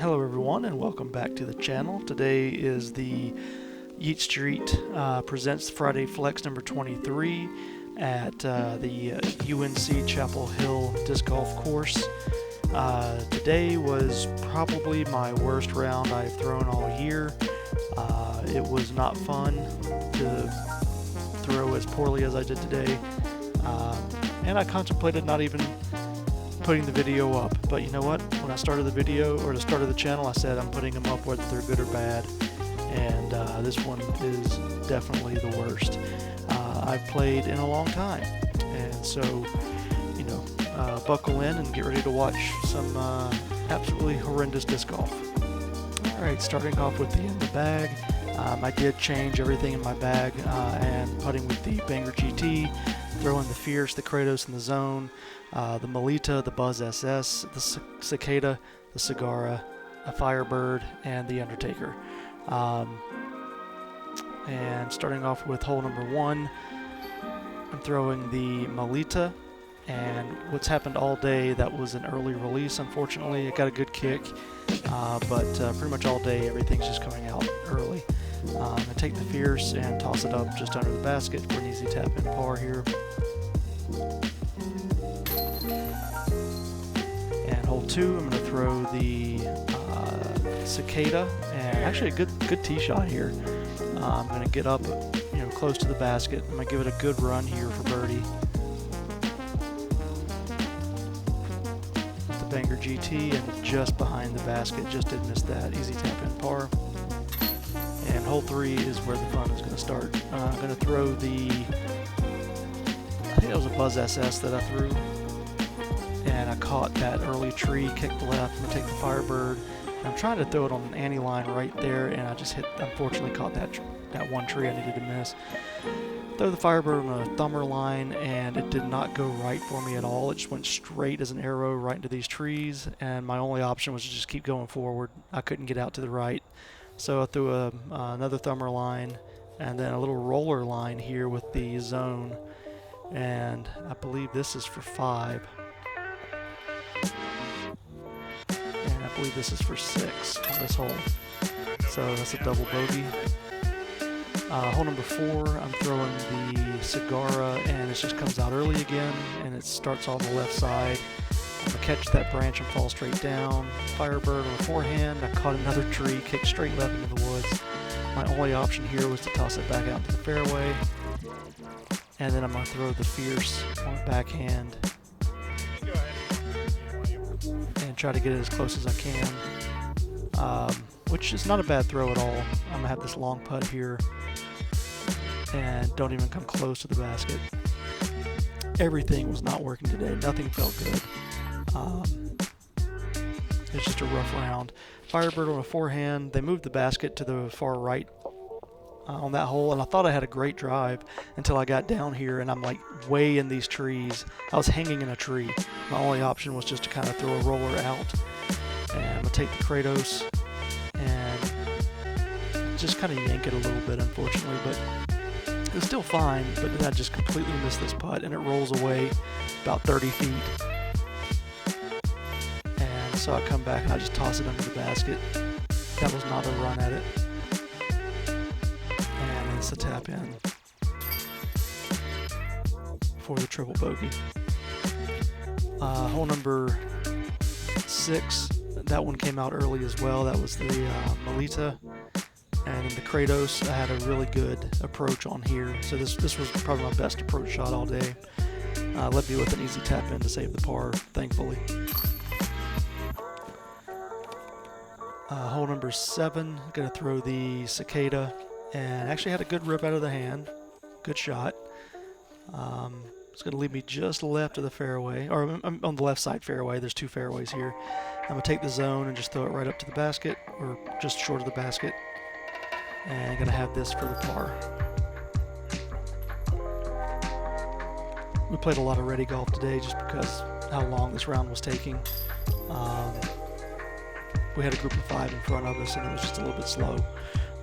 Hello everyone and welcome back to the channel. Today is the Yeet Street presents Friday Flex number 23 at the UNC Chapel Hill Disc Golf Course. Today was probably my worst round I've thrown all year. It was not fun to throw as poorly as I did today, and I contemplated not even putting the video up, but you know what, when I started the video, or the start of the channel, I said I'm putting them up whether they're good or bad, and this one is definitely the worst I've played in a long time. And so, you know, buckle in and get ready to watch some absolutely horrendous disc golf. Alright, starting off with the in the bag. I did change everything in my bag and putting with the Banger GT, throwing the Fierce, the Kratos in the zone, the Melita, the Buzz SS, the Cicada, the Sagara, a Firebird, and the Undertaker. And starting off with hole number 1, I'm throwing the Melita, and what's happened all day, that was an early release. Unfortunately, it got a good kick, but pretty much all day everything's just coming out early. I take the Fierce and toss it up just under the basket for an easy tap in par here. And hole 2, I'm going to throw the Cicada, and actually a good tee shot here. I'm going to get up, close to the basket. I'm going to give it a good run here for birdie. The Banger GT and just behind the basket, just did miss that. Easy tap in par. And hole 3 is where the fun is going to start. I'm going to throw the, I think that was a Buzz SS that I threw, and I caught that early tree, kicked left. I'm going to take the Firebird, and I'm trying to throw it on an ante line right there, and I just unfortunately caught that one tree I needed to miss. Throw the Firebird on a thumber line, and it did not go right for me at all. It just went straight as an arrow right into these trees, and my only option was to just keep going forward. I couldn't get out to the right. So I threw another thumber line and then a little roller line here with the zone, and I believe this is for 5, and I believe this is for 6 on this hole, so that's a double bogey. Hole number 4, I'm throwing the Sagara, and it just comes out early again, and it starts on the left side. I'm going to catch that branch and fall straight down. Firebird on the forehand. I caught another tree, kicked straight left into the woods. My only option here was to toss it back out into the fairway. And then I'm going to throw the Fierce on the backhand and try to get it as close as I can, which is not a bad throw at all. I'm going to have this long putt here and don't even come close to the basket. Everything was not working today. Nothing felt good. It's just a rough round. Firebird on a forehand. They moved the basket to the far right on that hole, and I thought I had a great drive until I got down here, and I'm like way in these trees. I was hanging in a tree. My only option was just to kind of throw a roller out. And I'm going to take the Kratos and just kind of yank it a little bit, unfortunately, but it was still fine. But then I just completely missed this putt, and it rolls away about 30 feet. So I come back and I just toss it under the basket. That was not a run at it. And it's a tap in for the triple bogey. Hole number 6, that one came out early as well. That was the Melita. And the Kratos, I had a really good approach on here. So this was probably my best approach shot all day. Left me with an easy tap in to save the par, thankfully. Hole number 7, going to throw the Cicada, and actually had a good rip out of the hand. Good shot. It's going to leave me just left of the fairway, or on the left side fairway. There's 2 fairways here. I'm going to take the zone and just throw it right up to the basket, or just short of the basket. And I'm going to have this for the par. We played a lot of ready golf today just because how long this round was taking. We had a group of 5 in front of us, and it was just a little bit slow.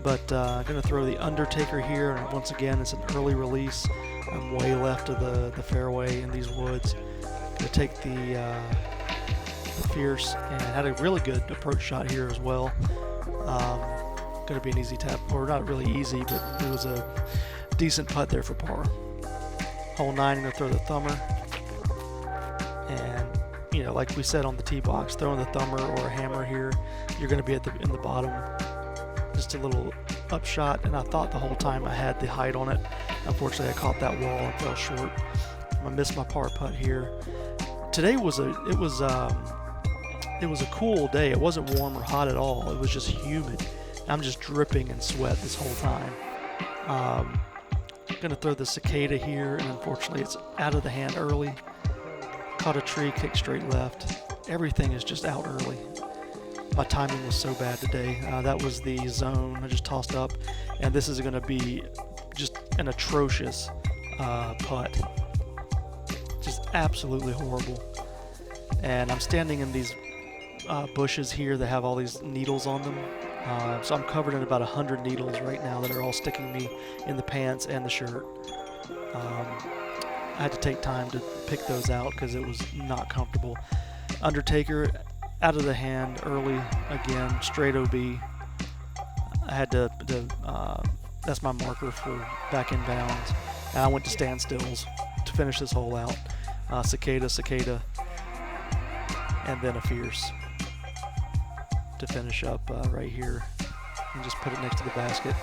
But I'm going to throw the Undertaker here, and once again, it's an early release. I'm way left of the fairway in these woods. I'm going to take the the fierce, and had a really good approach shot here as well. Going to be an easy tap, or not really easy, but it was a decent putt there for par. Hole 9, I'm going to throw the thumber, and you know, like we said on the tee box, throwing the thumber or a hammer here, you're going to be in the bottom. Just a little upshot, and I thought the whole time I had the height on it. Unfortunately, I caught that wall and fell short. I'm gonna miss my par putt here. Today it was a cool day. It wasn't warm or hot at all. It was just humid. I'm just dripping in sweat this whole time. Gonna throw the cicada here, and unfortunately it's out of the hand early. Caught a tree, kicked straight left. Everything is just out early. My timing was so bad today. That was the zone I just tossed up, and this is going to be just an atrocious putt. Just absolutely horrible. And I'm standing in these bushes here that have all these needles on them. So I'm covered in about 100 needles right now that are all sticking me in the pants and the shirt. I had to take time to pick those out because it was not comfortable. Undertaker out of the hand early again, straight OB. I had to that's my marker for back in bounds, and I went to standstills to finish this hole out. Cicada, and then a fierce to finish up right here, and just put it next to the basket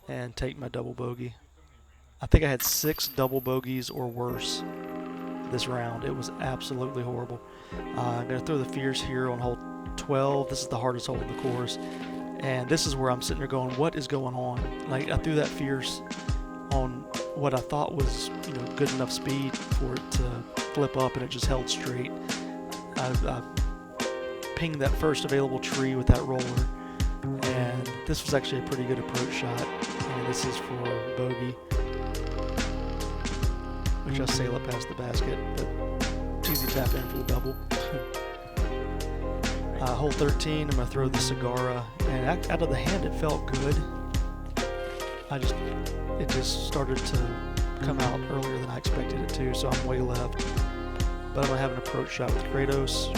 and take my double bogey. I think I had 6 double bogeys or worse this round. It was absolutely horrible. I'm going to throw the fierce here on hole 12. This is the hardest hole in the course, and this is where I'm sitting there going, what is going on? Like, I threw that fierce on what I thought was, you know, good enough speed for it to flip up, and it just held straight. I pinged that first available tree with that roller, and this was actually a pretty good approach shot, and this is for bogey, which I sail up past the basket, but easy tap in for the double. Hole 13, I'm going to throw the Cigara, and out of the hand it felt good. It just started to come out earlier than I expected it to, so I'm way left. But I'm going to have an approach shot with Kratos.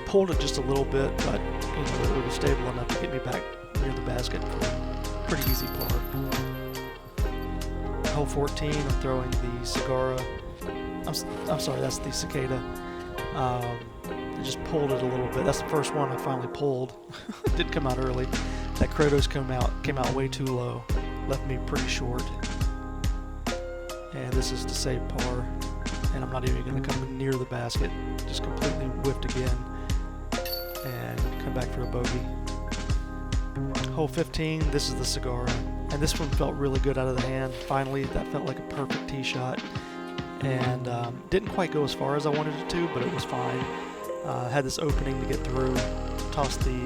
Pulled it just a little bit, but you know, it was stable enough to get me back near the basket for a pretty easy par. Hole 14, I'm throwing the Cigara. I'm sorry, that's the Cicada. I just pulled it a little bit. That's the first one I finally pulled. It did come out early. That Kratos came out way too low. Left me pretty short. And this is to save par. And I'm not even going to come near the basket. Just completely whiffed again. And come back for a bogey. Hole 15, this is the Cigara. And this one felt really good out of the hand. Finally, that felt like a perfect tee shot. And didn't quite go as far as I wanted it to, but it was fine. Had this opening to get through. Tossed the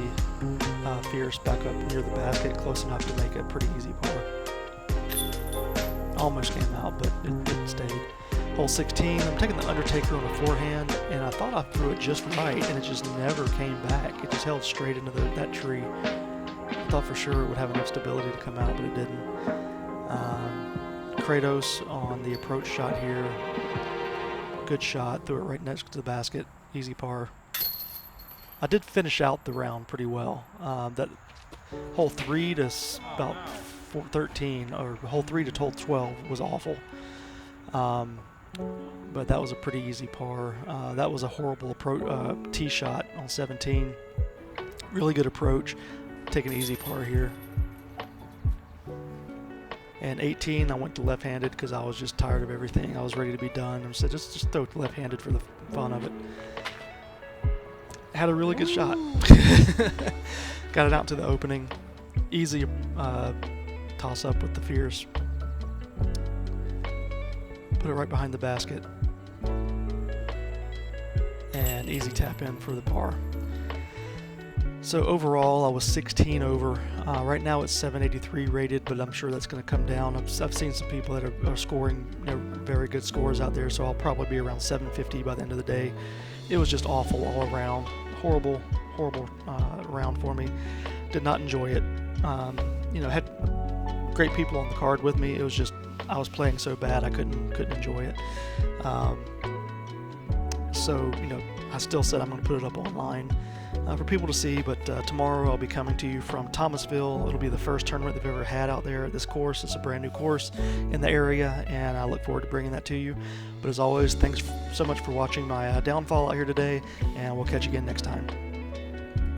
fierce back up near the basket, close enough to make it a pretty easy par. Almost came out, but it stayed. Hole 16, I'm taking the Undertaker on a forehand, and I thought I threw it just right, and it just never came back. It just held straight into that tree. I thought for sure it would have enough stability to come out, but it didn't. Kratos on the approach shot here. Good shot, threw it right next to the basket. Easy par. I did finish out the round pretty well. That hole 3 to about 13, or hole 3 to hole 12 was awful. But that was a pretty easy par. That was a horrible tee shot on 17. Really good approach. Take an easy par here. And 18, I went to left-handed because I was just tired of everything. I was ready to be done. I said, just throw it left-handed for the fun of it. Had a really good shot. Got it out to the opening. Easy toss-up with the fierce. Put it right behind the basket. And easy tap in for the par. So overall, I was 16 over. Right now it's 783 rated, but I'm sure that's going to come down. I've seen some people that are scoring very good scores out there, so I'll probably be around 750 by the end of the day. It was just awful all around. Horrible round for me. Did not enjoy it. Had great people on the card with me. It was just I was playing so bad I couldn't enjoy it. So, I still said I'm going to put it up online for people to see, but tomorrow I'll be coming to you from Thomasville. It'll be the first tournament they've ever had out there at this course. It's a brand new course in the area, and I look forward to bringing that to you. But as always, thanks so much for watching my downfall out here today, and we'll catch you again next time.